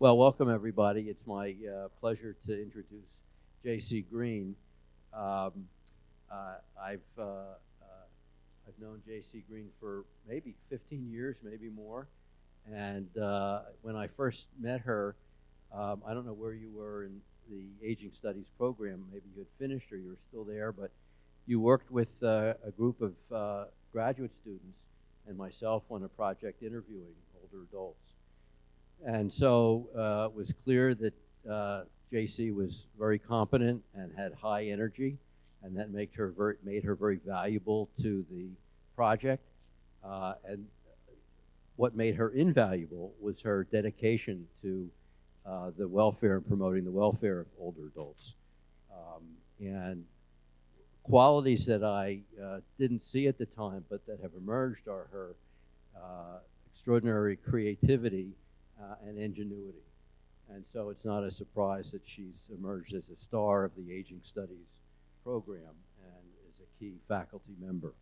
Well, welcome everybody. It's my pleasure to introduce Jacie Green. Um, I've known Jacie Green for maybe 15 years, maybe more. And when I first met her, I don't know where you were in the aging studies program. Maybe you had finished or you were still there, but you worked with a group of graduate students and myself on a project interviewing older adults. And so it was clear that Jacie was very competent and had high energy, and that made her very valuable to the project. And what made her invaluable was her dedication to the welfare and promoting the welfare of older adults. And qualities that I didn't see at the time, but that have emerged, are her extraordinary creativity and ingenuity. And so it's not a surprise that she's emerged as a star of the Aging Studies program and is a key faculty member.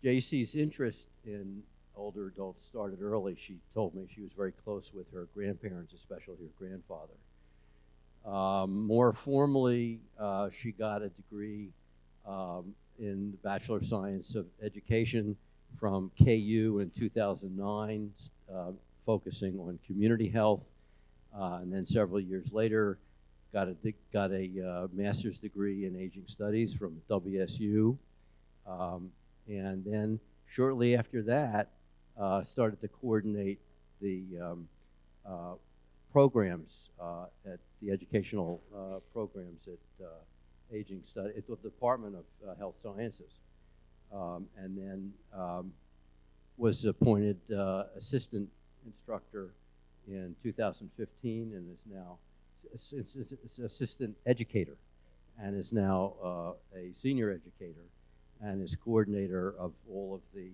Jacie's interest in older adults started early. She told me she was very close with her grandparents, especially her grandfather. More formally, she got a degree in the Bachelor of Science of Education from KU in 2009, focusing on community health, and then several years later got a master's degree in aging studies from WSU, and then shortly after that started to coordinate the programs at the educational programs at aging study at the Department of Health Sciences. And then was appointed assistant instructor in 2015 and is now assistant educator and is now a senior educator and is coordinator of all of the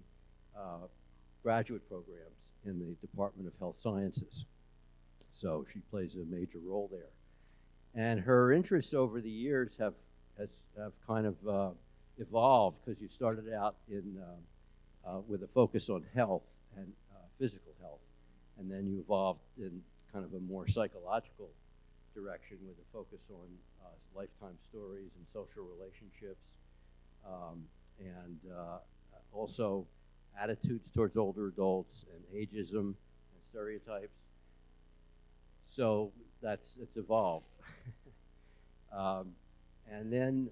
graduate programs in the Department of Health Sciences. So she plays a major role there. And her interests over the years have kind of evolved, because you started out in with a focus on health and physical health, and then you evolved in kind of a more psychological direction with a focus on lifetime stories and social relationships, and also attitudes towards older adults and ageism and stereotypes. So it's evolved. And then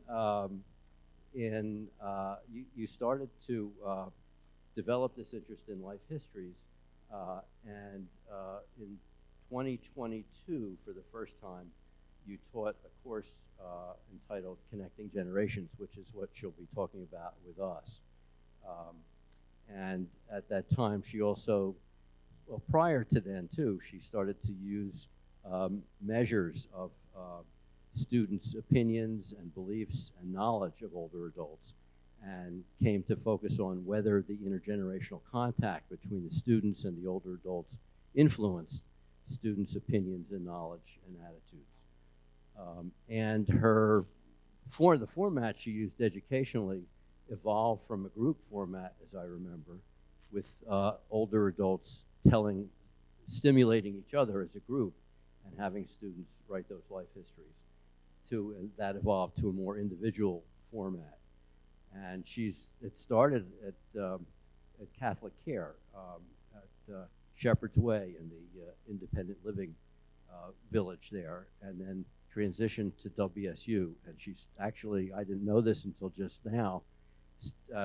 you started to develop this interest in life histories, and in 2022, for the first time, you taught a course entitled Connecting Generations, which is what she'll be talking about with us. And at that time, she also, well, prior to then too, she started to use measures of students' opinions and beliefs and knowledge of older adults, and came to focus on whether the intergenerational contact between the students and the older adults influenced students' opinions and knowledge and attitudes. And the format she used educationally evolved from a group format, as I remember, with older adults stimulating each other as a group and having students write those life histories. And that evolved to a more individual format. And it started at Catholic Care at Shepherd's Way in the independent living village there, and then transitioned to WSU. And she's actually, I didn't know this until just now,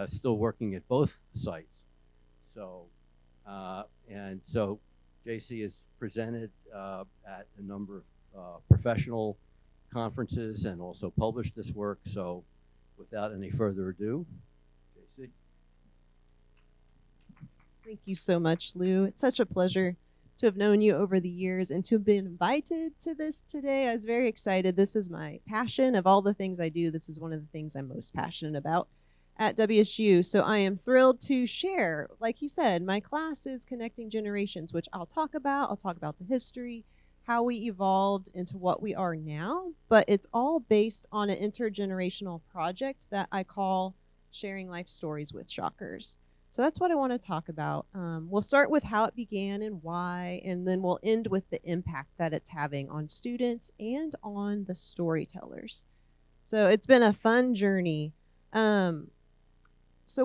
still working at both sites. So, so Jacie has presented at a number of professional conferences and also published this work. So without any further ado, Jacie. Thank you so much, Lou. It's such a pleasure to have known you over the years and to have been invited to this today. I was very excited. This is my passion. Of all the things I do, this is one of the things I'm most passionate about at WSU. So I am thrilled to share, like he said, my class is Connecting Generations, which I'll talk about. I'll talk about the history, how we evolved into what we are now, but it's all based on an intergenerational project that I call Sharing Life Stories with Shockers. So that's what I want to talk about. We'll start with how it began and why, and then we'll end with the impact that it's having on students and on the storytellers. So it's been a fun journey. So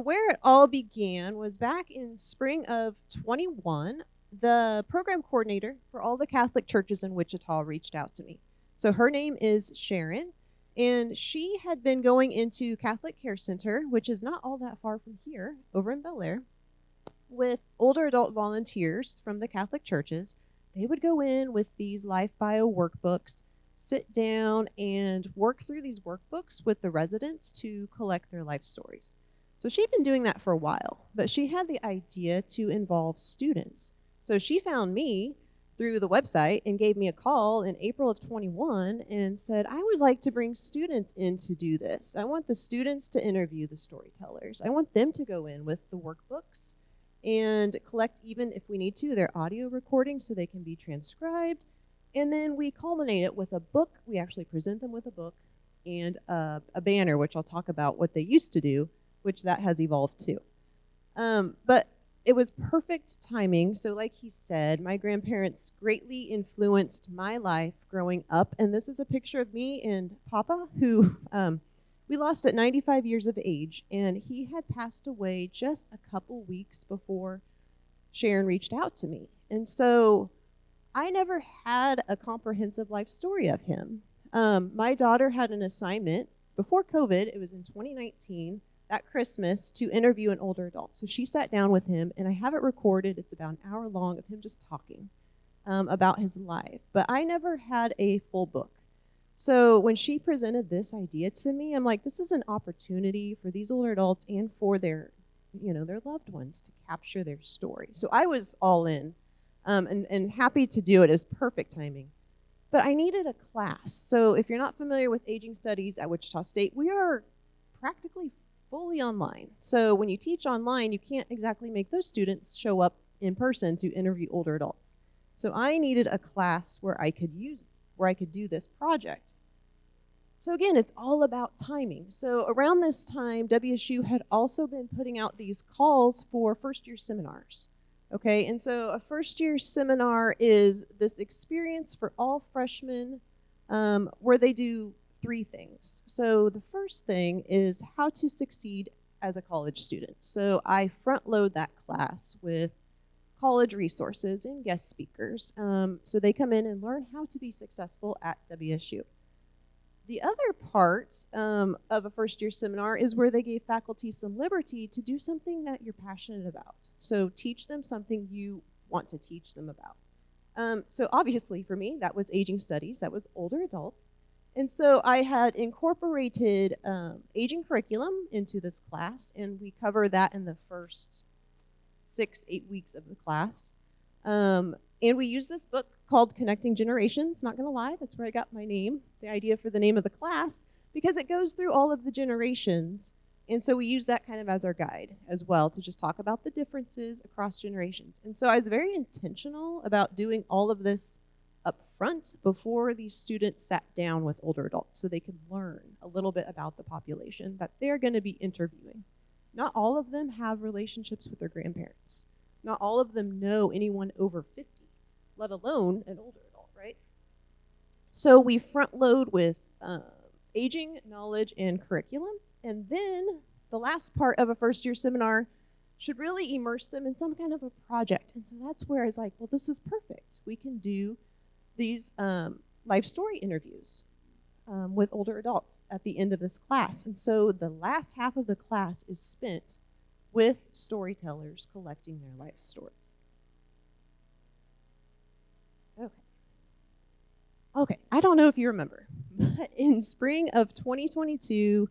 where it all began was back in spring of 21. The program coordinator for all the Catholic churches in Wichita reached out to me. So her name is Sharon, and she had been going into Catholic Care Center, which is not all that far from here, over in Bel Air, with older adult volunteers from the Catholic churches. They would go in with these life bio workbooks, sit down and work through these workbooks with the residents to collect their life stories. So she'd been doing that for a while, but she had the idea to involve students. So she found me through the website and gave me a call in April of 21 and said, I would like to bring students in to do this. I want the students to interview the storytellers. I want them to go in with the workbooks and collect, even if we need to, their audio recordings so they can be transcribed. And then we culminate it with a book. We actually present them with a book and a banner, which I'll talk about what they used to do, which that has evolved too. But it was perfect timing. So like he said, my grandparents greatly influenced my life growing up. And this is a picture of me and Papa, who we lost at 95 years of age. And he had passed away just a couple weeks before Sharon reached out to me. And so I never had a comprehensive life story of him. My daughter had an assignment before COVID. It was in 2019. That Christmas, to interview an older adult. So she sat down with him, and I have it recorded. It's about an hour long of him just talking about his life. But I never had a full book. So when she presented this idea to me, I'm like, this is an opportunity for these older adults and for their loved ones to capture their story. So I was all in and happy to do it. It was perfect timing. But I needed a class. So if you're not familiar with aging studies at Wichita State, we are practically fully online. So when you teach online, you can't exactly make those students show up in person to interview older adults. So I needed a class where I could do this project. So again, it's all about timing. So around this time, WSU had also been putting out these calls for first-year seminars. Okay, and so a first-year seminar is this experience for all freshmen where they do 3 things. So the first thing is how to succeed as a college student. So I front load that class with college resources and guest speakers. So they come in and learn how to be successful at WSU. The other part of a first year seminar is where they gave faculty some liberty to do something that you're passionate about. So teach them something you want to teach them about. So obviously for me, that was aging studies, that was older adults. And so I had incorporated aging curriculum into this class, and we cover that in the first 6-8 weeks of the class. And we use this book called Connecting Generations. Not gonna lie, that's where I got my name, the idea for the name of the class, because it goes through all of the generations. And so we use that kind of as our guide as well to just talk about the differences across generations. And so I was very intentional about doing all of this up front before these students sat down with older adults so they could learn a little bit about the population that they're going to be interviewing. Not all of them have relationships with their grandparents. Not all of them know anyone over 50, let alone an older adult, right? So we front load with aging, knowledge, and curriculum. And then the last part of a first year seminar should really immerse them in some kind of a project. And so that's where I was like, well, this is perfect. We can do these life story interviews with older adults at the end of this class. And so the last half of the class is spent with storytellers collecting their life stories. Okay, I don't know if you remember, but in spring of 2022,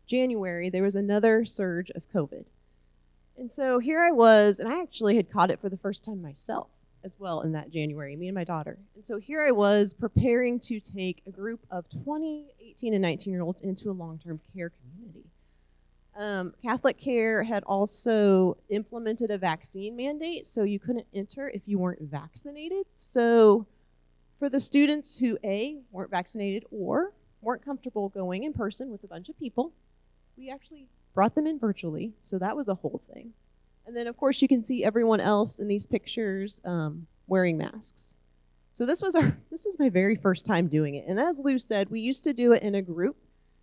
January, there was another surge of COVID. And so here I was, and I actually had caught it for the first time myself as well in that January, me and my daughter. And so here I was preparing to take a group of 20, 18, and 19-year-olds into a long-term care community. Catholic Care had also implemented a vaccine mandate, so you couldn't enter if you weren't vaccinated. So for the students who, A, weren't vaccinated or weren't comfortable going in person with a bunch of people, we actually brought them in virtually, so that was a whole thing. And then, of course, you can see everyone else in these pictures wearing masks. So this was my very first time doing it. And as Lou said, we used to do it in a group.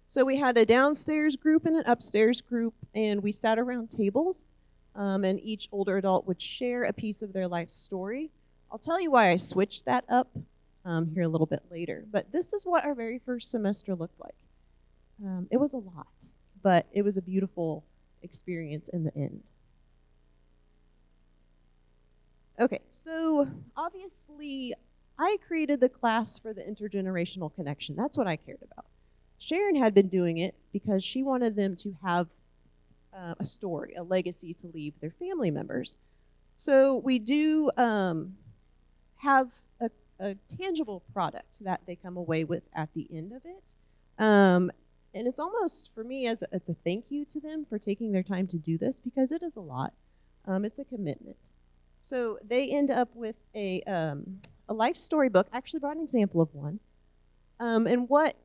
So we had a downstairs group and an upstairs group, and we sat around tables, and each older adult would share a piece of their life story. I'll tell you why I switched that up here a little bit later. But this is what our very first semester looked like. It was a lot, but it was a beautiful experience in the end. Okay, so obviously I created the class for the intergenerational connection. That's what I cared about. Sharon had been doing it because she wanted them to have a story, a legacy to leave their family members. So we do have a tangible product that they come away with at the end of it. And it's almost, for me, it's a thank you to them for taking their time to do this, because it is a lot. It's a commitment. So they end up with a life story book. I actually brought an example of one. And what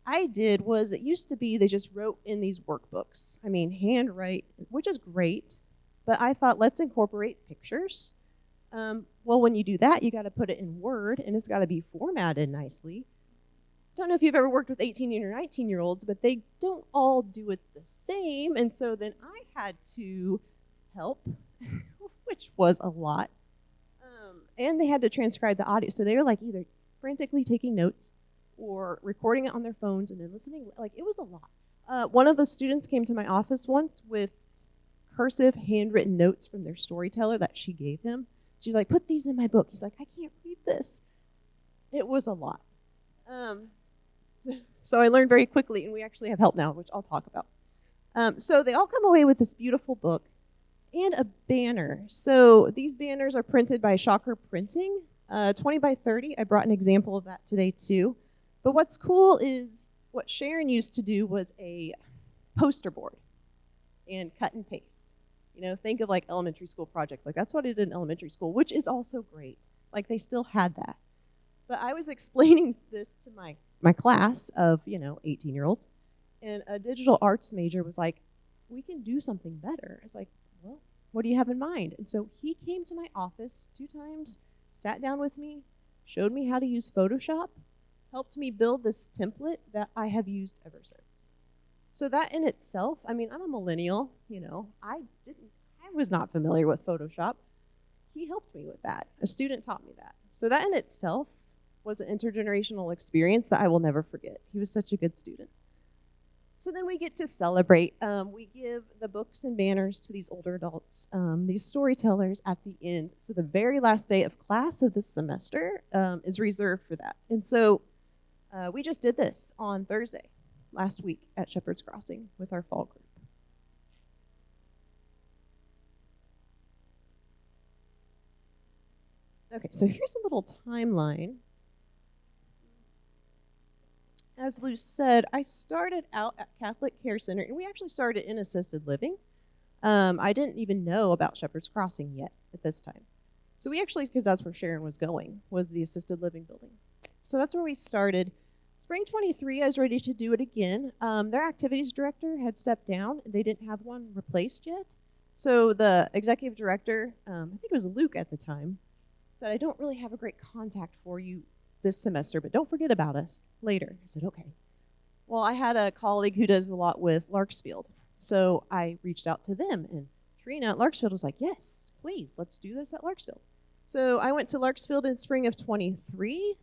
I did was, it used to be they just wrote in these workbooks. I mean, handwrite, which is great, but I thought, let's incorporate pictures. Well, when you do that, you got to put it in Word, and it's got to be formatted nicely. Don't know if you've ever worked with 18 or 19-year-olds, but they don't all do it the same, and so then I had to help, which was a lot. And they had to transcribe the audio, so they were like either frantically taking notes or recording it on their phones and then listening. Like, it was a lot. One of the students came to my office once with cursive handwritten notes from their storyteller that she gave him. She's like, put these in my book. He's like, I can't read this. It was a lot. So I learned very quickly, and we actually have help now, which I'll talk about. So they all come away with this beautiful book and a banner. So these banners are printed by Shocker Printing, 20 by 30. I brought an example of that today too. But what's cool is what Sharon used to do was a poster board and cut and paste. You know, think of like elementary school project. Like, that's what I did in elementary school, which is also great. Like, they still had that. But I was explaining this to my class of, 18-year-olds, and a digital arts major was like, we can do something better. I was like, well, what do you have in mind? And so he came to my office 2 times, sat down with me, showed me how to use Photoshop, helped me build this template that I have used ever since. So that in itself, I mean, I'm a millennial, I was not familiar with Photoshop. He helped me with that. A student taught me that. So that in itself was an intergenerational experience that I will never forget. He was such a good student. So then we get to celebrate. We give the books and banners to these older adults, these storytellers at the end. So the very last day of class of this semester is reserved for that. And so we just did this on Thursday, last week at Shepherd's Crossing with our fall group. Okay, so here's a little timeline. As Lou said, I started out at Catholic Care Center, and we actually started in assisted living. I didn't even know about Shepherd's Crossing yet at this time. So we actually, because that's where Sharon was going, was the assisted living building. So that's where we started. Spring 23, I was ready to do it again. Their activities director had stepped down. They didn't have one replaced yet. So the executive director, I think it was Luke at the time, said, I don't really have a great contact for you this semester, but don't forget about us later. I said, okay. Well, I had a colleague who does a lot with Larksfield. So I reached out to them, and Trina at Larksfield was like, yes, please, let's do this at Larksfield. So I went to Larksfield in spring of 23.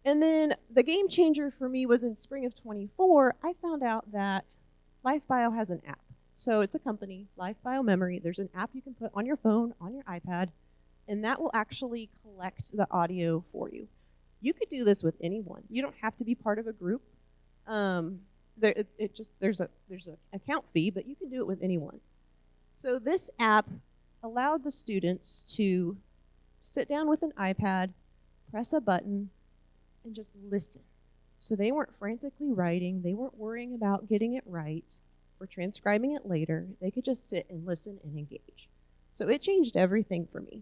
And then the game changer for me was in spring of 24, I found out that LifeBio has an app. So it's a company, LifeBio Memory. There's an app you can put on your phone, on your iPad, and that will actually collect the audio for you. You could do this with anyone. You don't have to be part of a group. There's an account fee, but you can do it with anyone. So this app allowed the students to sit down with an iPad, press a button, and just listen. So they weren't frantically writing. They weren't worrying about getting it right or transcribing it later. They could just sit and listen and engage. So it changed everything for me.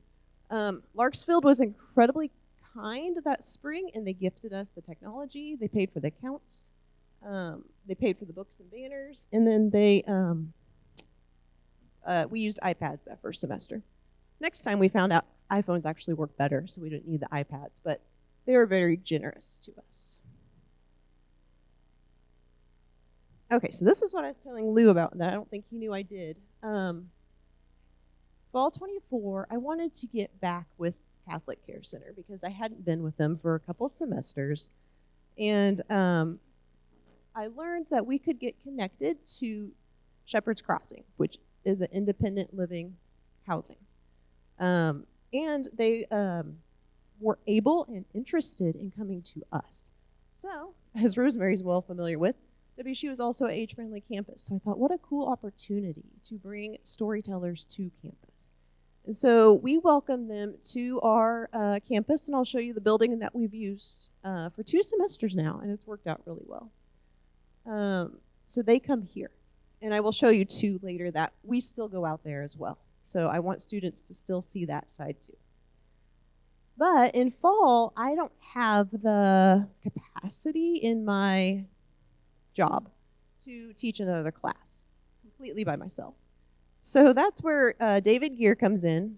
Larksfield was incredibly kind that spring, and they gifted us the technology. They paid for the accounts. They paid for the books and banners, and then they we used iPads that first semester. Next time we found out iPhones actually work better, so we didn't need the iPads, but they were very generous to us. Okay, so this is what I was telling Lou about that I don't think he knew I did. Fall 24, I wanted to get back with Catholic Care Center because I hadn't been with them for a couple semesters. And I learned that we could get connected to Shepherd's Crossing, which is an independent living housing. And they were able and interested in coming to us. So, as Rosemary's well familiar with, WSU is also an age-friendly campus. So I thought, what a cool opportunity to bring storytellers to campus. And so we welcome them to our campus, and I'll show you the building that we've used for 2 semesters now, and it's worked out really well. So they come here, and I will show you 2 later that we still go out there as well. So I want students to still see that side too. But in fall, I don't have the capacity in my job to teach another class completely by myself. So that's where David Gear comes in.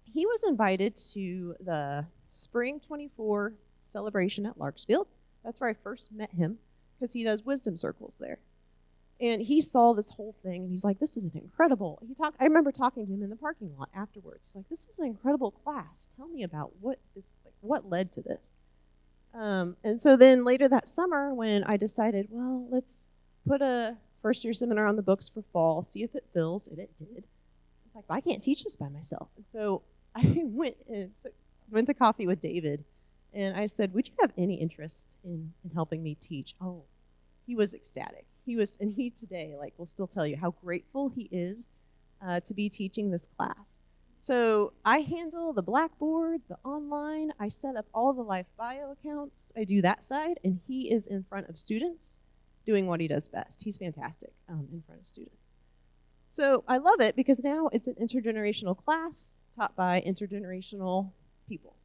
He was invited to the Spring 24 celebration at Larksfield. That's where I first met him because he does wisdom circles there. And he saw this whole thing and he's like, this is an incredible. I remember talking to him in the parking lot afterwards. He's like, this is an incredible class. Tell me about what led to this. And so then later that summer when I decided, well, let's put a first-year seminar on the books for fall, see if it fills, and it did. It's like, well, I can't teach this by myself. And so I went to coffee with David, and I said, would you have any interest in helping me teach? Oh, he was ecstatic. He today, will still tell you how grateful he is to be teaching this class. So I handle the Blackboard, the online. I set up all the Life Bio accounts. I do that side, and he is in front of students doing what he does best. He's fantastic in front of students. So I love it because now it's an intergenerational class taught by intergenerational people.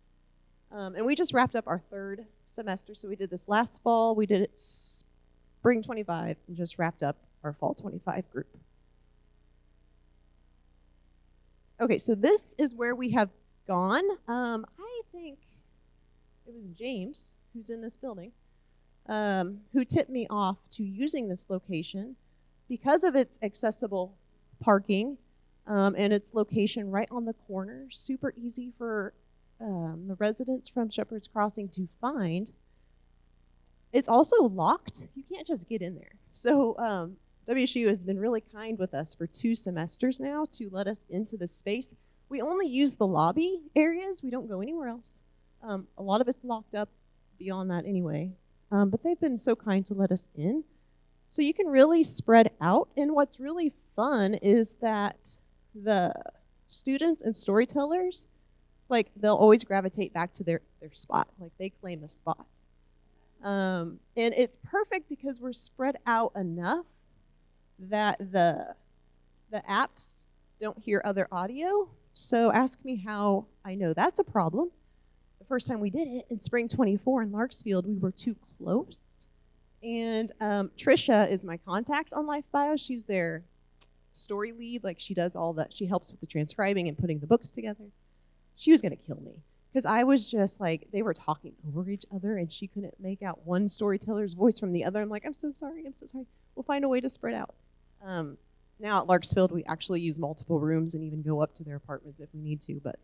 And we just wrapped up our 3rd semester. So we did this last fall. We did it Spring 25 and just wrapped up our Fall 25 group. Okay, so this is where we have gone. I think it was James, who's in this building, who tipped me off to using this location because of its accessible parking and its location right on the corner. Super easy for the residents from Shepherd's Crossing to find. It's also locked. You can't just get in there. So WSU has been really kind with us for 2 semesters now to let us into the space. We only use the lobby areas. We don't go anywhere else. A lot of it's locked up beyond that anyway. But they've been so kind to let us in. So you can really spread out. And what's really fun is that the students and storytellers, they'll always gravitate back to their spot. They claim a spot. And it's perfect because we're spread out enough that the apps don't hear other audio. So ask me how I know that's a problem. The first time we did it in Spring 24 in Larksfield, we were too close. And Trisha is my contact on Life Bio. She's their story lead. She does all that. She helps with the transcribing and putting the books together. She was going to kill me because I was just they were talking over each other and she couldn't make out one storyteller's voice from the other. I'm like, I'm so sorry. We'll find a way to spread out. Now at Larksfield, we actually use multiple rooms and even go up to their apartments if we need to. But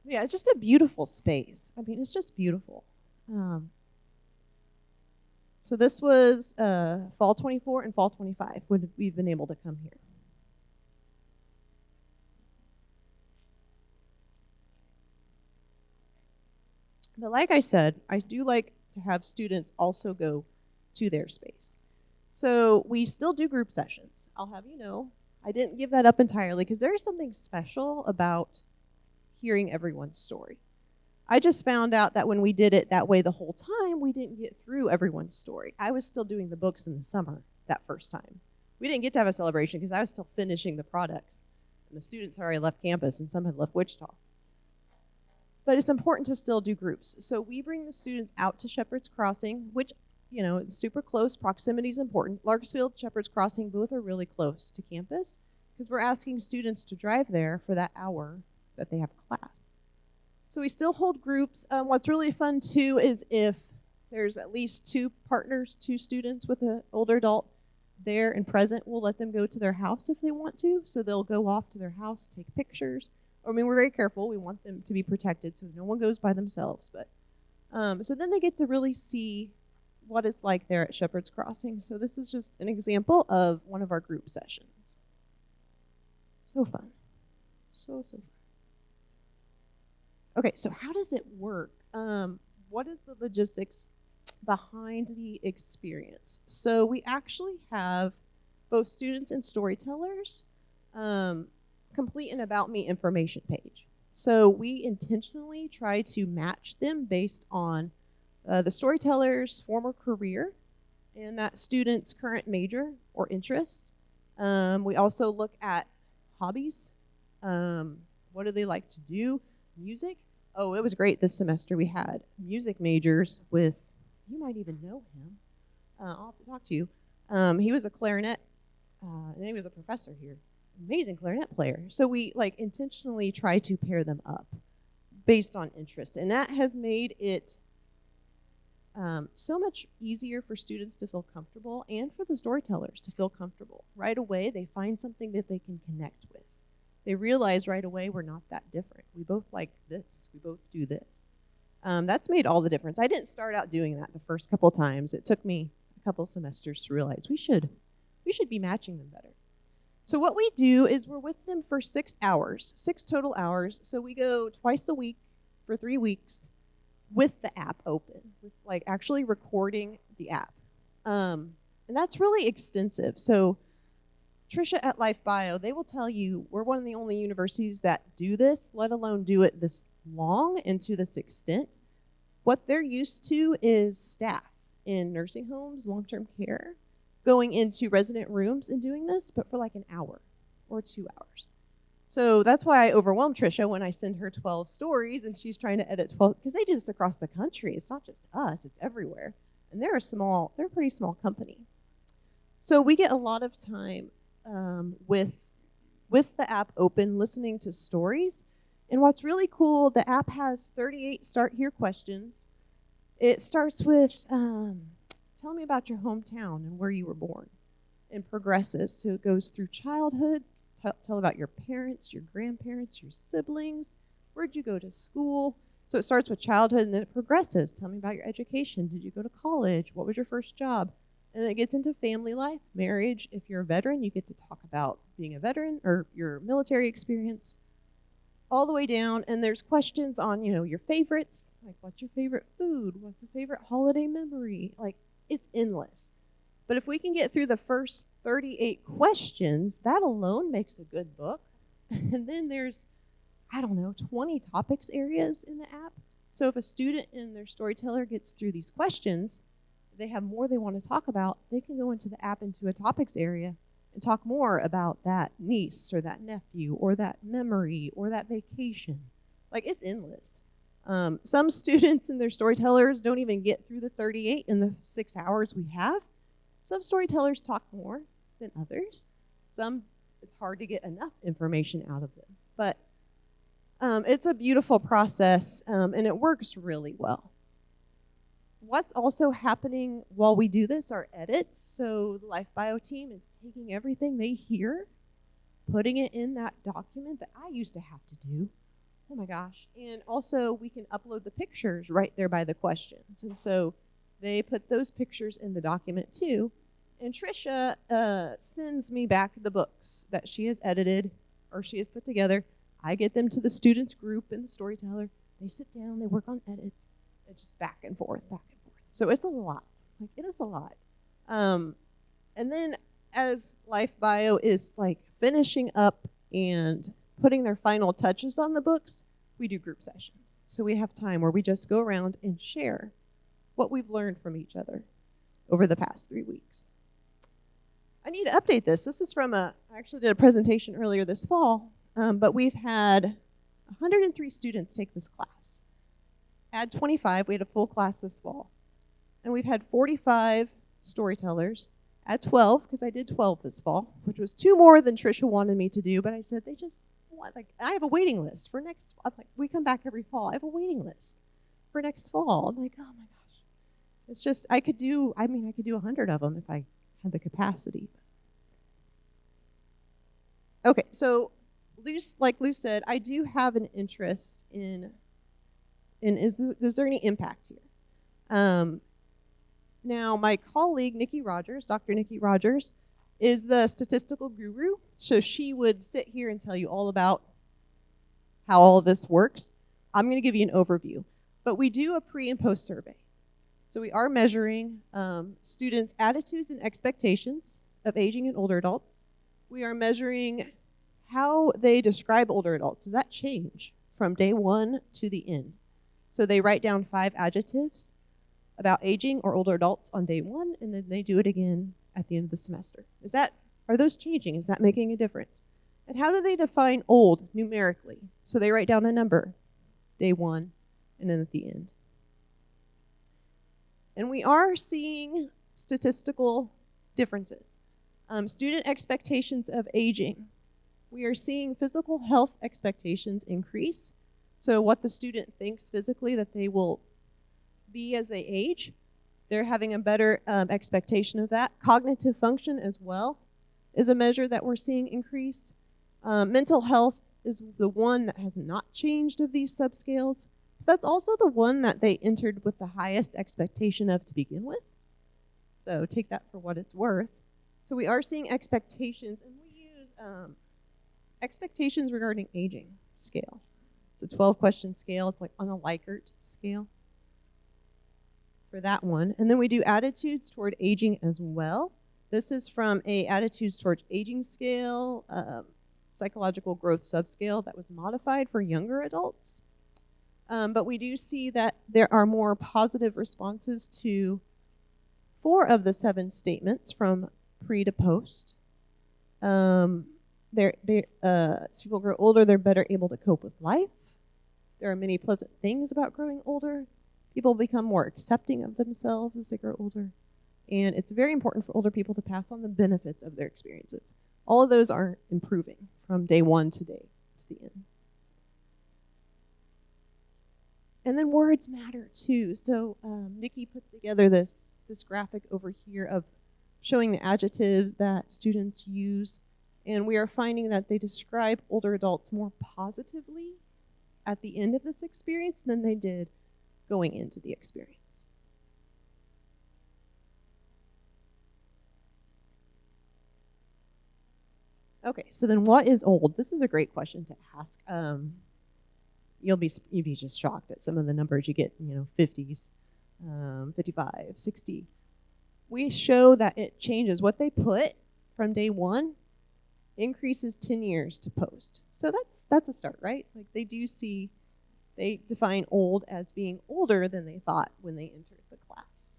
yeah, it's just a beautiful space. I mean, it's just beautiful. So this was Fall 24 and Fall 25 when we've been able to come here. But like I said, I do like to have students also go to their space. So we still do group sessions. I'll have you know, I didn't give that up entirely because there is something special about hearing everyone's story. I just found out that when we did it that way the whole time, we didn't get through everyone's story. I was still doing the books in the summer that first time. We didn't get to have a celebration because I was still finishing the products. And the students had already left campus and some had left Wichita. But it's important to still do groups. So we bring the students out to Shepherd's Crossing, which, you know, it's super close. Proximity is important. Larksfield, Shepherd's Crossing, both are really close to campus because we're asking students to drive there for that hour that they have class. So we still hold groups. What's really fun too is if there's at least 2 partners, 2 students with an older adult there and present, we'll let them go to their house if they want to. So they'll go off to their house, take pictures. I mean, we're very careful. We want them to be protected so no one goes by themselves. But so then they get to really see what it's like there at Shepherd's Crossing. So this is just an example of one of our group sessions. So fun. So fun. Okay, so how does it work? What is the logistics behind the experience? So we actually have both students and storytellers complete an About Me information page. So we intentionally try to match them based on the storyteller's former career and that student's current major or interests. We also look at hobbies. What do they like to do? Music. Oh, it was great this semester. We had music majors with, you might even know him. I'll have to talk to you. He was a clarinet, and he was a professor here. Amazing clarinet player. So we intentionally try to pair them up based on interest. And that has made it so much easier for students to feel comfortable and for the storytellers to feel comfortable. Right away, they find something that they can connect with. They realize right away we're not that different. We both like this. We both do this. That's made all the difference. I didn't start out doing that the first couple times. It took me a couple semesters to realize we should be matching them better. So what we do is we're with them for 6 hours, 6 total hours. So we go twice a week for 3 weeks with the app open, with actually recording the app. And that's really extensive. So Tricia at Life Bio, they will tell you we're one of the only universities that do this, let alone do it this long and to this extent. What they're used to is staff in nursing homes, long-term care, going into resident rooms and doing this, but for an hour or 2 hours. So that's why I overwhelm Tricia when I send her 12 stories and she's trying to edit 12, because they do this across the country. It's not just us, it's everywhere. And they're a pretty small company. So we get a lot of time with the app open, listening to stories. And what's really cool, the app has 38 Start Here questions. It starts with, tell me about your hometown and where you were born, and progresses. So it goes through childhood, tell about your parents, your grandparents, your siblings, where'd you go to school? So it starts with childhood and then it progresses. Tell me about your education. Did you go to college? What was your first job? And then it gets into family life, marriage. If you're a veteran, you get to talk about being a veteran or your military experience, all the way down. And there's questions on, your favorites, what's your favorite food? What's a favorite holiday memory? It's endless. But if we can get through the first 38 questions, that alone makes a good book. And then there's, 20 topics areas in the app. So if a student and their storyteller gets through these questions, they have more they want to talk about, they can go into the app into a topics area and talk more about that niece or that nephew or that memory or that vacation. It's endless. Some students and their storytellers don't even get through the 38 in the 6 hours we have. Some storytellers talk more than others. Some, it's hard to get enough information out of them. But it's a beautiful process, and it works really well. What's also happening while we do this are edits. So the Life Bio team is taking everything they hear, putting it in that document that I used to have to do. Oh my gosh. And also we can upload the pictures right there by the questions. And so they put those pictures in the document too. And Tricia sends me back the books that she has edited or she has put together. I get them to the students group and the storyteller. They sit down, they work on edits. It's just back and forth. So it's a lot. It is a lot. And then as Life Bio is finishing up and putting their final touches on the books, we do group sessions. So we have time where we just go around and share what we've learned from each other over the past 3 weeks. I need to update this. This is from I actually did a presentation earlier this fall, but we've had 103 students take this class. Add 25, we had a full class this fall. And we've had 45 storytellers at 12, because I did 12 this fall, which was 2 more than Trisha wanted me to do, but I said they just want, like, I have a waiting list for next, like, we come back every fall, I have a waiting list for next fall. I'm like, oh my gosh. It's just, I could do 100 of them if I had the capacity. Okay, so like Lou said, I do have an interest in is there any impact here? Now, my colleague, Dr. Nikki Rogers, is the statistical guru, so she would sit here and tell you all about how all of this works. I'm going to give you an overview, but we do a pre and post survey. So we are measuring students' attitudes and expectations of aging and older adults. We are measuring how they describe older adults. Does that change from day one to the end? So they write down 5 adjectives about aging or older adults on day one, and then they do it again at the end of the semester. Are those changing? Is that making a difference? And how do they define old numerically? So they write down a number, day one, and then at the end. And we are seeing statistical differences. Student expectations of aging. We are seeing physical health expectations increase. So what the student thinks physically that they will be as they age, they're having a better expectation of that. Cognitive function as well is a measure that we're seeing increase. Mental health is the one that has not changed of these subscales. That's also the one that they entered with the highest expectation of to begin with. So take that for what it's worth. So we are seeing expectations, and we use expectations regarding aging scale. It's a 12-question scale. It's like on a Likert scale for that one. And then we do attitudes toward aging as well. This is from a attitudes towards aging scale, psychological growth subscale that was modified for younger adults. But we do see that there are more positive responses to 4 of the 7 statements from pre to post. As people grow older, they're better able to cope with life. There are many pleasant things about growing older. People become more accepting of themselves as they grow older. And it's very important for older people to pass on the benefits of their experiences. All of those are improving from day one to the end. And then words matter too. So Nikki put together this graphic over here of showing the adjectives that students use. And we are finding that they describe older adults more positively at the end of this experience than they did going into the experience. Okay, so then what is old? This is a great question to ask. You'd be just shocked at some of the numbers you get, 50s, 55, 60. We show that it changes. What they put from day one increases 10 years to post. So that's a start, right? Like they define old as being older than they thought when they entered the class.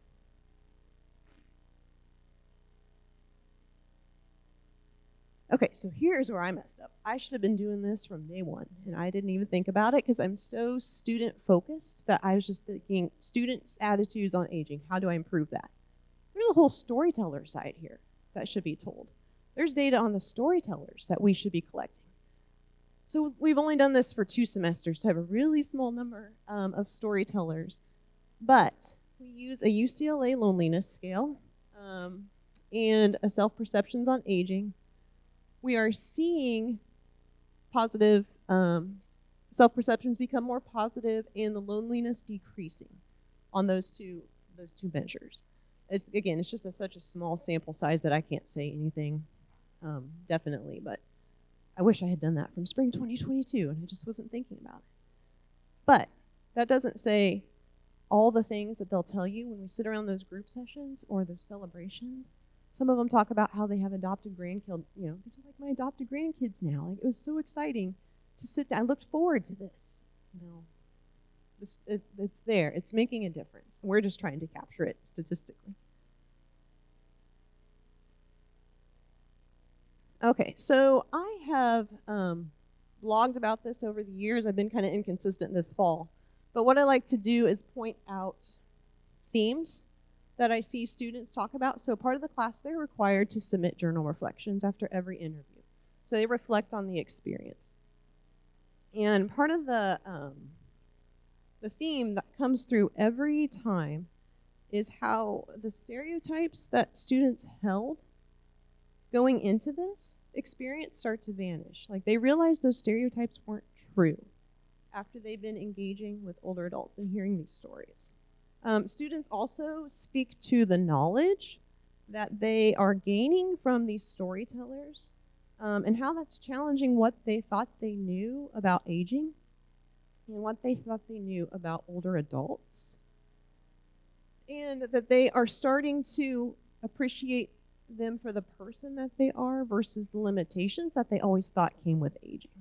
Okay, so here's where I messed up. I should have been doing this from day one, and I didn't even think about it because I'm so student-focused that I was just thinking students' attitudes on aging. How do I improve that? There's a whole storyteller side here that should be told. There's data on the storytellers that we should be collecting. So we've only done this for 2 semesters, so I have a really small number of storytellers. But we use a UCLA loneliness scale and a self-perceptions on aging. We are seeing positive self-perceptions become more positive and the loneliness decreasing on those two measures. It's just such a small sample size that I can't say anything definitely, but I wish I had done that from spring 2022 and I just wasn't thinking about it. But that doesn't say all the things that they'll tell you when we sit around those group sessions or those celebrations. Some of them talk about how they have adopted grandkids, just like my adopted grandkids now. Like, it was so exciting to sit down. I looked forward to this. It's there. It's making a difference. We're just trying to capture it statistically. Okay, so I have blogged about this over the years. I've been kind of inconsistent this fall. But what I like to do is point out themes that I see students talk about. So part of the class, they're required to submit journal reflections after every interview. So they reflect on the experience. And part of the theme that comes through every time is how the stereotypes that students held going into this experience start to vanish. Like, they realize those stereotypes weren't true after they've been engaging with older adults and hearing these stories. Students also speak to the knowledge that they are gaining from these storytellers, and how that's challenging what they thought they knew about aging and what they thought they knew about older adults. And that they are starting to appreciate them for the person that they are versus the limitations that they always thought came with aging.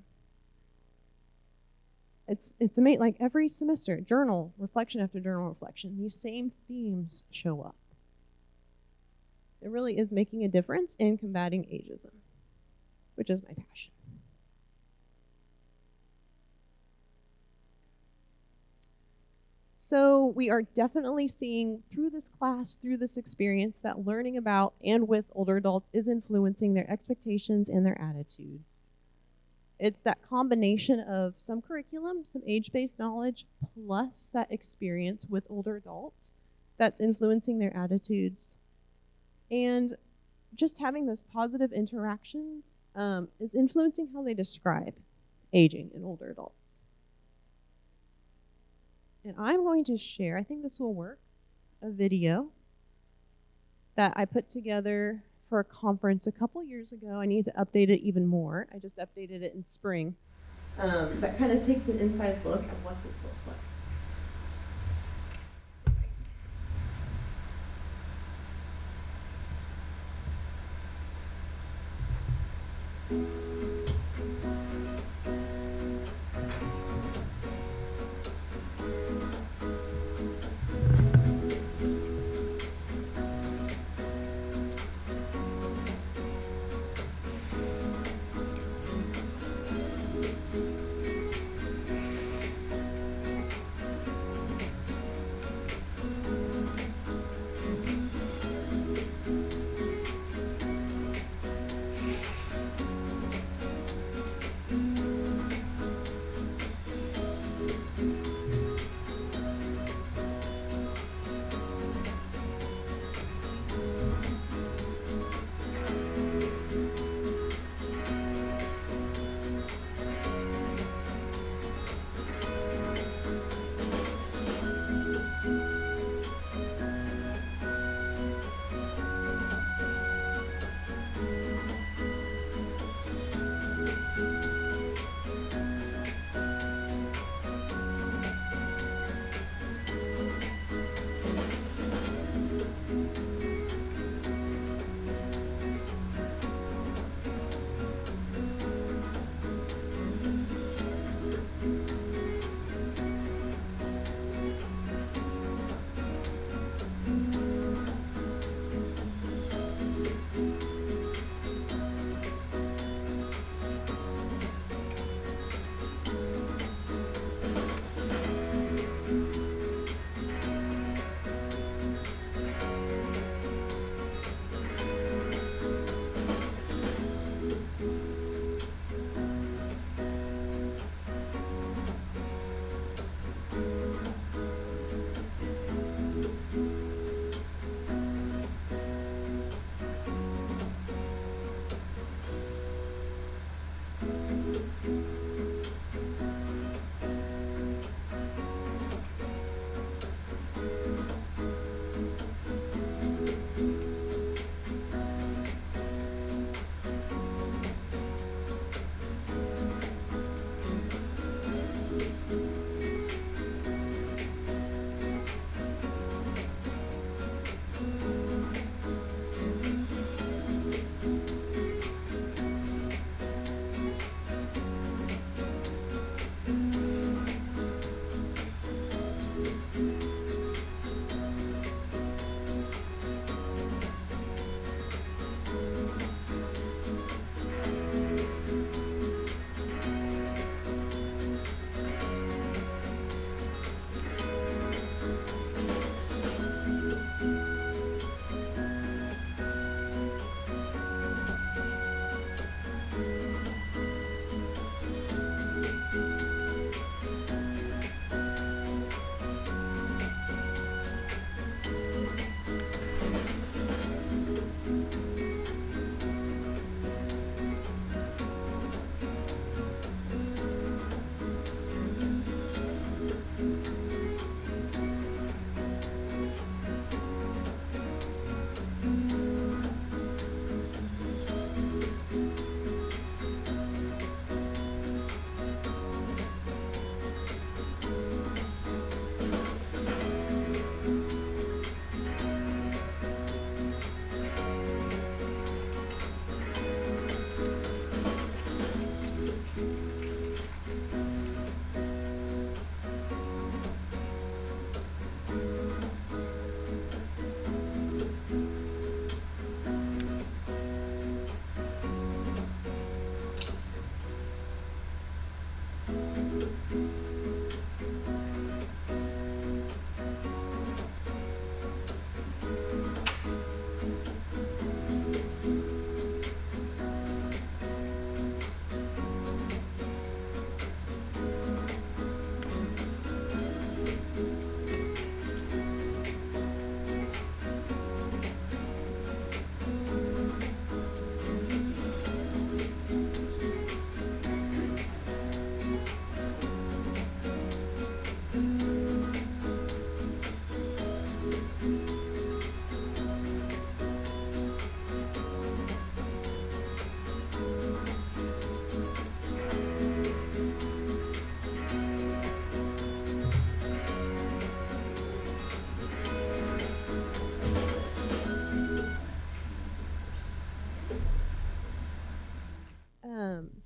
It's amazing. Like, every semester, journal reflection after journal reflection, these same themes show up. It really is making a difference in combating ageism, which is my passion. So we are definitely seeing through this class, through this experience, that learning about and with older adults is influencing their expectations and their attitudes. It's that combination of some curriculum, some age-based knowledge, plus that experience with older adults that's influencing their attitudes. And just having those positive interactions is influencing how they describe aging in older adults. And I'm going to share, I think this will work, a video that I put together for a conference a couple years ago. I need to update it even more. I just updated it in spring. That kind of takes an inside look at what this looks like.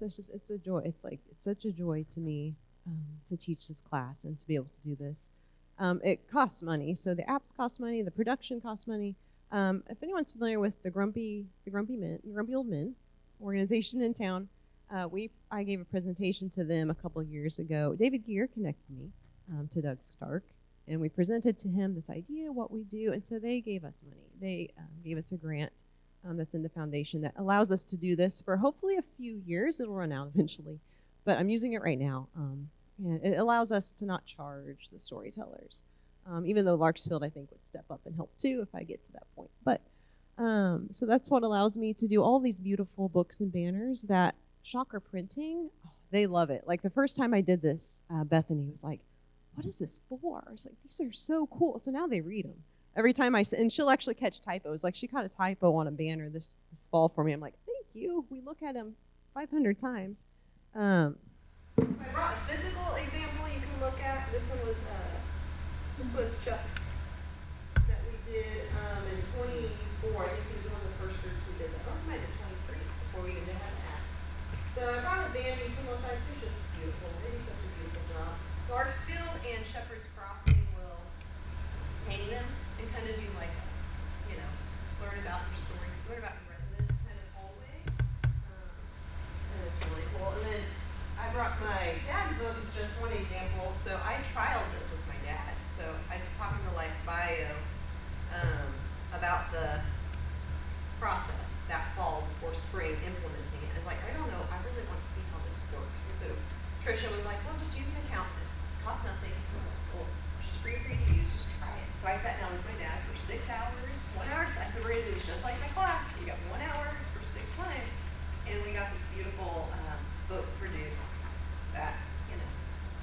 it's a joy. It's such a joy to me to teach this class and to be able to do this. It costs money, so the apps cost money, the production costs money. If anyone's familiar with the Grumpy Old Men organization in town, I gave a presentation to them a couple of years ago. David Gear connected me to Doug Stark, and we presented to him this idea, what we do, and so they gave us money. They gave us a grant that's in the foundation that allows us to do this for hopefully a few years. It'll run out eventually, but I'm using it right now. And it allows us to not charge the storytellers, even though Larksfield, I think, would step up and help too if I get to that point. But so that's what allows me to do all these beautiful books and banners that Shocker Printing, they love it. Like the first time I did this, Bethany was like, "What is this for?" I was like, "These are so cool." So now they read them. Every time and she'll actually catch typos. Like she caught a typo on a banner this fall for me. I'm like, "Thank you." We look at them 500 times. I brought a physical example you can look at. This was Chuck's that we did in 24. I think he was one of the first groups we did that. Or it might have been 23 before we even had an app. So I brought a band you can look at. It's just beautiful. They do such a beautiful job. Larksfield and Shepherd's Crossing will hang them and kind of do like a, learn about your story, learn about your residence kind of hallway. And it's really cool. And then I brought my dad's book as just one example. So I trialed this with my dad. So I was talking to Life Bio about the process that fall before spring implementing it. I was like, I don't know, I really want to see how this works. And so Trisha was like, well, just use an accountant. It costs nothing. Well, she's free for you to use, just try it. So I sat down with my dad for 6 hours, 1 hour. I said, we're gonna do this just like my class. We got 1 hour for 6 times. And we got this beautiful book produced that,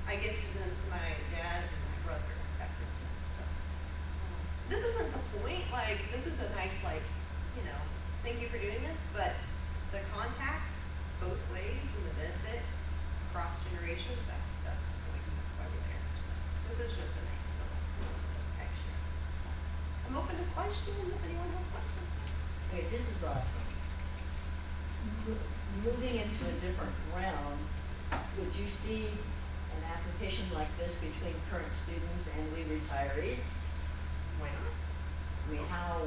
I gifted them to my dad and my brother at Christmas. So this isn't the point, this is a nice, thank you for doing this, but the contact both ways and the benefit across generations, that's the point. That's why we're there. So this is just a nice little extra. So I'm open to questions if anyone has questions. Okay, this is awesome. Moving into a different realm, would you see an application like this between current students and we retirees? Why not? I mean, how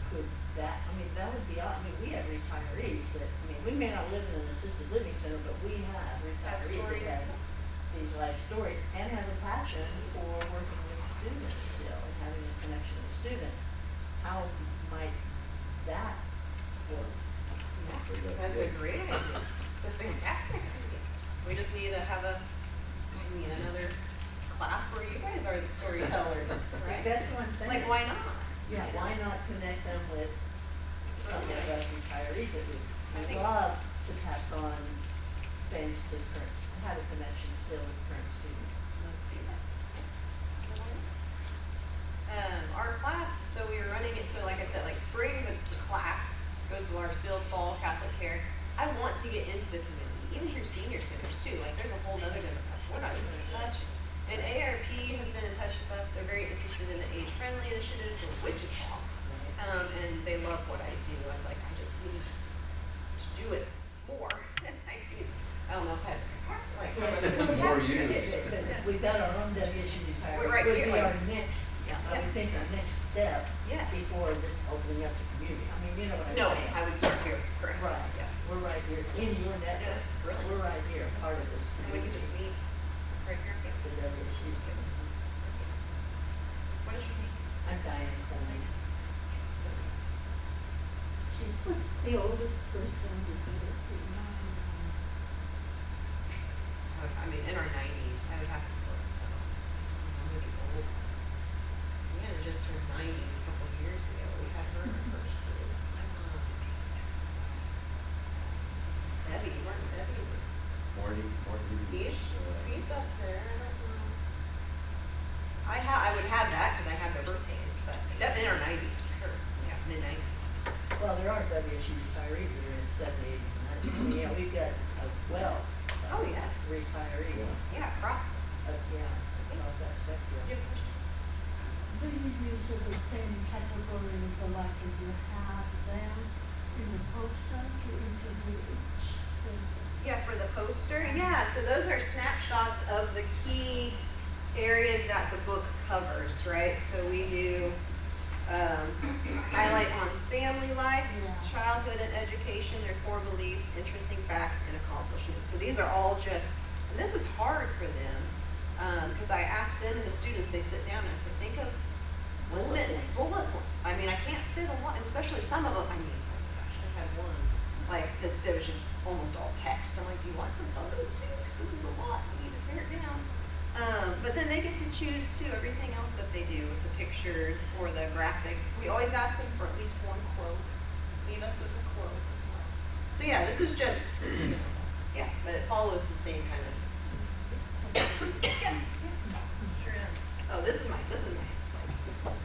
could that, that would be, we have retirees that, we may not live in an assisted living center, but we have retirees that have these life stories and have a passion for working with students still and having a connection with students. How might that work? That's a great idea. It's a fantastic idea. We just need to have another class where you guys are the storytellers, right? That's what I'm saying. Like, why not? Yeah, why not connect them with some of us retirees that we think- love to pass on things to current, have a connection still with current students. Let's do that. Our class, so we were running it, so like I said, spring the class goes to Larksfield, fall Catholic Care. I want to get into the community, even through senior centers too. There's a whole other demographic we're not even in touch. And ARP has been in touch with us. They're very interested in the age-friendly initiatives in Wichita. And they love what I do. I was like, I just need to do it more. I don't know if I have More use. We've got our own WSU retiree. We're right Would here, be our next, I would think our next step Yes. before just opening up the community. You know what I'm No, saying? I would start here, correct. Right, Yeah. we're right here in your network. Yeah, that's brilliant. We're right here, part of this. And we can just meet right here. The WSU. What is your name? I'm Diane Coleman. She's the oldest person to do it. In our 90s, I would have to look. I'm really old. Yeah, just turned 90 a couple of years ago. We had her in our first group. Debbie was. He's up there. I don't know. I would have that because I have their birthdays, but definitely in our 90s for sure. Yeah, mid-90s. Well, there are WSU retirees that are in 70s, 80s, and 90s. Yeah, we've got a wealth Oh, of yes. retirees. Yeah, across. Across that spectrum. You have a question? Do you use the same categories like if you have them in the poster to interview each Yeah, for the poster. Yeah, so those are snapshots of the key areas that the book covers, right? So we do highlight on family life, childhood and education, their core beliefs, interesting facts, and accomplishments. So these are all just, and this is hard for them, because I asked them and the students, they sit down and I said, think of one sentence, bullet points. I mean, I can't fit a lot, especially some of them. I mean, oh my gosh, I had one, like, that was just almost all text. I'm like, do you want some photos too? Because this is a lot, we need to pare it down. But then they get to choose too everything else that they do with the pictures or the graphics. We always ask them for at least one quote. Leave us with a quote as well. So yeah, this is just, you know, yeah, but it follows the same kind of. Yeah, sure does. Oh, this is my,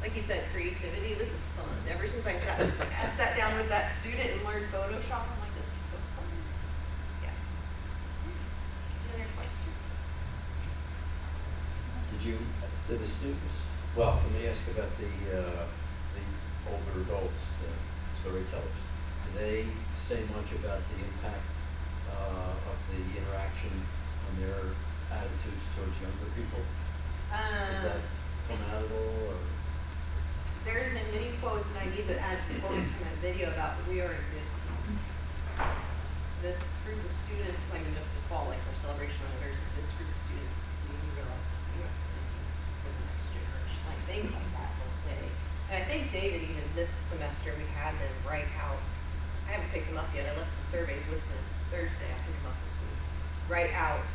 like you said, creativity. This is fun. Ever since I sat down with that student and learned Photoshop, I'm like, this is so fun. Yeah. Any other questions? Did the students, well, let me ask about the older adults, the storytellers. Do they say much about the impact of the interaction on their attitudes towards younger people? Does that come out at all? Or? There's been many quotes, and I need to add some quotes to my video about we are in good hands. This group of students, I mean, just this fall, like our celebration anniversary, this group of students, we realize that we are in good hands for the next generation. Like things like that, they'll say. And I think David, even this semester, we had them write out. I haven't picked them up yet. I left the surveys with them Thursday. I picked them up this week. Write out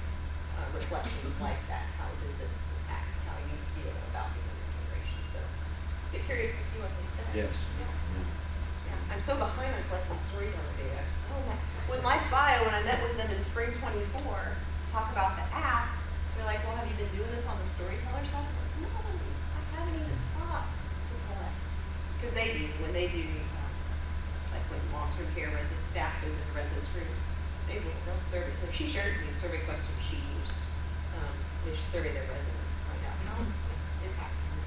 reflections like that. How did this impact how you feel about the younger generation? So, get curious to see what they say. Yes. Yeah. I'm so behind on collecting storyteller data. So much. When Life Bio, when I met with them in spring 24 to talk about the app, they're like, well, have you been doing this on the storyteller side? I'm like, no, I haven't even thought to collect. Because they do, when they do, like when long-term care resident staff visit residence rooms, they'll survey, like she shared with me survey questions she used. They survey their residents to find out how it's impacting them.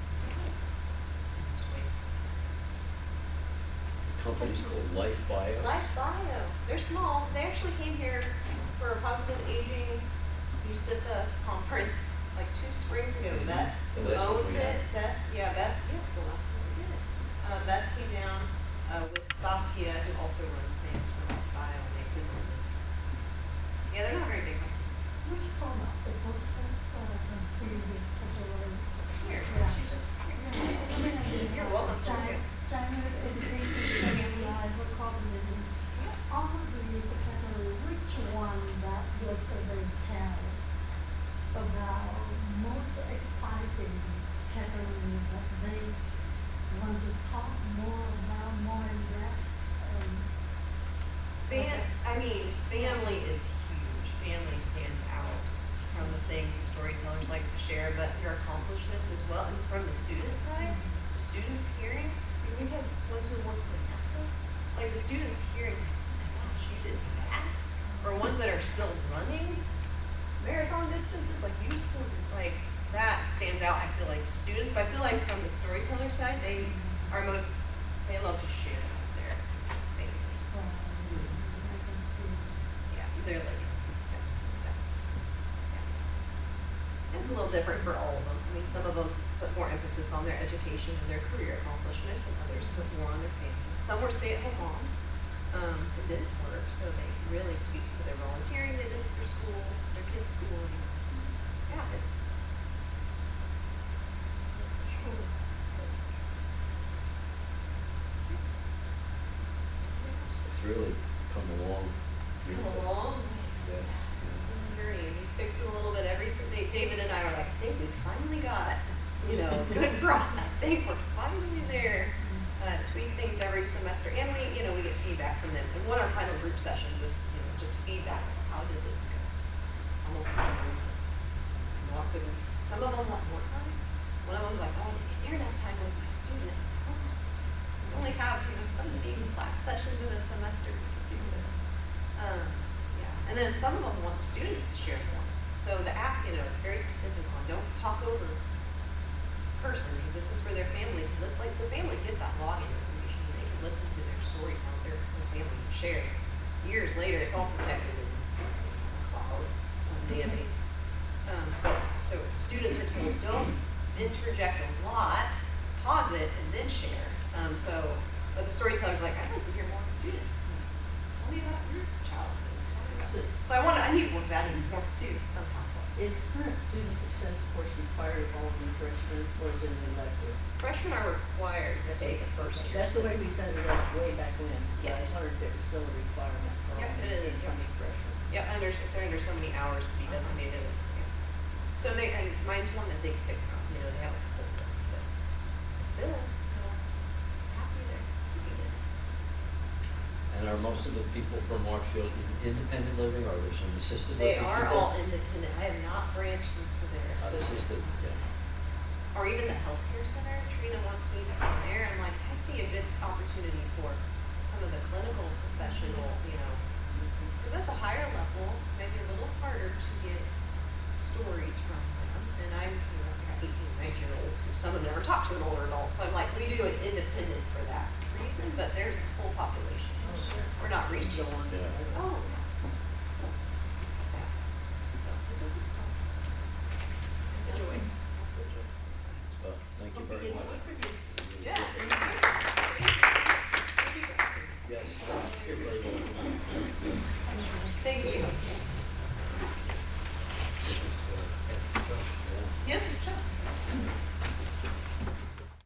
The company's called Life Bio. Life Bio. They're small. They actually came here for a positive aging WSURA conference like 2 springs ago. Beth, who owns it, Beth, yes, the last one we did. Beth came down with Saskia, who also runs things for Life Bio, and they presented. Yeah, they're not very big. Which format? The postcards so I can see the categories. Here, Yeah. she just. Yeah. You're welcome to do. Childhood education, family life, vocabulary. All of these categories, which one that your survey tells about most exciting category that they want to talk more about, more in depth? Family is huge. Family stands out from the things the storytellers like to share, but their accomplishments as well. And it's from the student side, the students hearing. I mean, we've had ones who work for NASA, like the students hearing, oh my gosh, you did that, or ones that are still running marathon distances, like you still do, like that stands out. I feel like to students, but I feel like from the storyteller side, they love to share their family. I can see. Yeah, their legacy. Yes, exactly. Yeah. It's a little different for all of them. I mean, some of them put more emphasis on their education and their career accomplishments, and others put more on their family. Some were stay-at-home moms that didn't work, so they really speak to their volunteering they did for school, their kids' schooling. Yeah, it's Really come along. It's come a long way. Yes. It's been a journey. We fixed it a little bit every single day. David and I were like, I think we finally got, good process. I think we're finally there. Tweak things every semester. And we get feedback from them. And one of our final group sessions is, just feedback. How did this go? Almost what could we, some of them want more time. One of them's like, oh, I didn't get near enough time with my student. We only have, some class sessions in a semester to do this. Yeah. And then some of them want the students to share more. So the app, it's very specific on don't talk over person, because this is for their family to listen. Like the families get that login information, and they can listen to their story, how their family shared. Years later, it's all protected and cloud database. So students are told, don't interject a lot, pause it, and then share. But the storyteller's like, I'd like to hear more of the student. Tell me about your childhood. So I need to work that in more too, somehow. Is current student success course required of all new freshmen, or is it an elective? Freshmen are required to take it first year. That's the way we set it up way back when. Yeah. I was wondering if it was still a requirement for Yep, all it is. incoming freshmen. Yeah, if they're under so many hours to be designated as. Yeah. So and mine's one that they pick from. They have a whole list. But Phyllis, happy they're keeping it. And are most of the people from Marshfield in independent living, or are there some assisted They living? are people? all independent. I have not branched into their Assisted, yeah. or even the healthcare center. Trina wants me to come there. I'm like, I see a good opportunity for some of the clinical professional, because that's a higher level, maybe a little harder to get stories from them. And I got 18, 19-year-olds who some have never talked to an older adult. So I'm like, we do an independent for that reason, but there's a full population. Oh, sure. We're not reaching. Yeah. Oh, yeah. So this is a start. It's a joy. Well, thank you very much. Yeah. Yes, you're very welcome.